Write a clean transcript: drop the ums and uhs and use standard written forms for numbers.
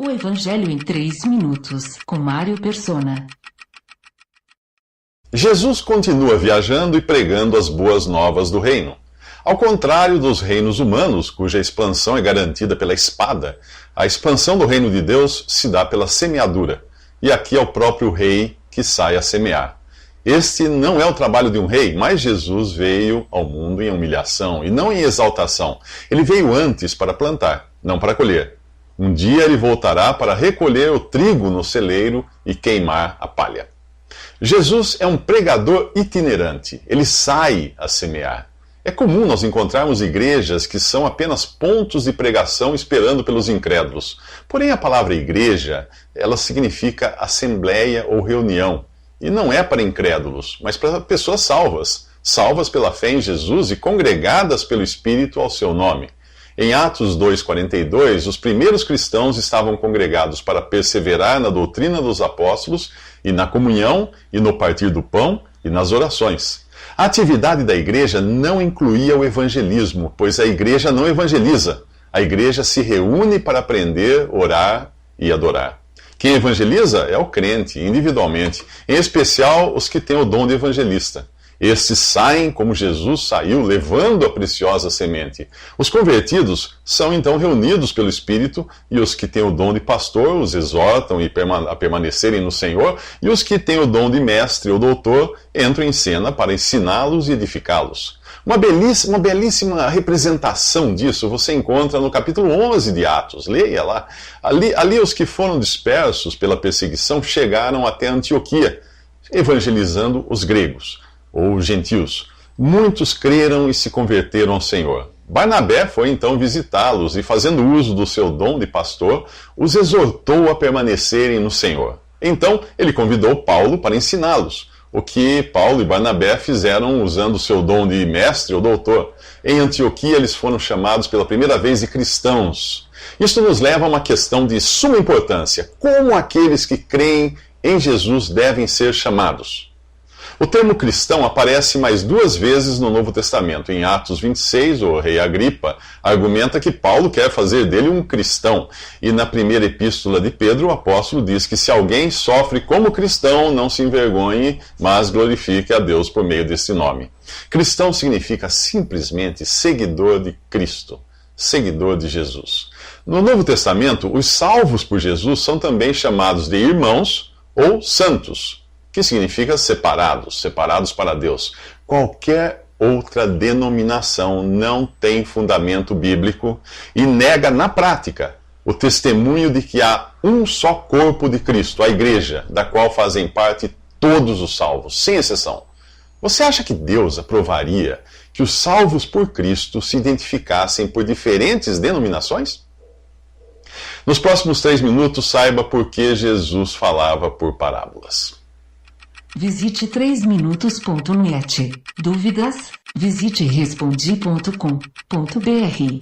O Evangelho em 3 minutos, com Mário Persona. Jesus continua viajando e pregando as boas novas do reino. Ao contrário dos reinos humanos, cuja expansão é garantida pela espada, a expansão do reino de Deus se dá pela semeadura. E aqui é o próprio rei que sai a semear. Este não é o trabalho de um rei, mas Jesus veio ao mundo em humilhação e não em exaltação. Ele veio antes para plantar, não para colher. Um dia ele voltará para recolher o trigo no celeiro e queimar a palha. Jesus é um pregador itinerante. Ele sai a semear. É comum nós encontrarmos igrejas que são apenas pontos de pregação esperando pelos incrédulos. Porém, a palavra igreja, ela significa assembleia ou reunião. E não é para incrédulos, mas para pessoas salvas. Salvas pela fé em Jesus e congregadas pelo Espírito ao seu nome. Em Atos 2,42, os primeiros cristãos estavam congregados para perseverar na doutrina dos apóstolos e na comunhão e no partir do pão e nas orações. A atividade da igreja não incluía o evangelismo, pois a igreja não evangeliza. A igreja se reúne para aprender, orar e adorar. Quem evangeliza é o crente, individualmente, em especial os que têm o dom de evangelista. Estes saem como Jesus saiu, levando a preciosa semente. Os convertidos são então reunidos pelo Espírito, e os que têm o dom de pastor os exortam a permanecerem no Senhor, e os que têm o dom de mestre ou doutor entram em cena para ensiná-los e edificá-los. Uma belíssima representação disso você encontra no capítulo 11 de Atos. Leia lá. Ali os que foram dispersos pela perseguição chegaram até Antioquia, evangelizando os gregos, ou gentios. Muitos creram e se converteram ao Senhor. Barnabé foi então visitá-los e, fazendo uso do seu dom de pastor, os exortou a permanecerem no Senhor. Então, ele convidou Paulo para ensiná-los, o que Paulo e Barnabé fizeram usando o seu dom de mestre ou doutor. Em Antioquia, eles foram chamados pela primeira vez de cristãos. Isso nos leva a uma questão de suma importância. Como aqueles que creem em Jesus devem ser chamados? O termo cristão aparece mais 2 vezes no Novo Testamento. Em Atos 26, o rei Agripa argumenta que Paulo quer fazer dele um cristão. E na primeira epístola de Pedro, o apóstolo diz que se alguém sofre como cristão, não se envergonhe, mas glorifique a Deus por meio desse nome. Cristão significa simplesmente seguidor de Cristo, seguidor de Jesus. No Novo Testamento, os salvos por Jesus são também chamados de irmãos ou santos, que significa separados para Deus. Qualquer outra denominação não tem fundamento bíblico e nega na prática o testemunho de que há um só corpo de Cristo, a igreja, da qual fazem parte todos os salvos, sem exceção. Você acha que Deus aprovaria que os salvos por Cristo se identificassem por diferentes denominações? Nos próximos 3 minutos, saiba por que Jesus falava por parábolas. Visite 3minutos.net. Dúvidas? Visite respondi.com.br.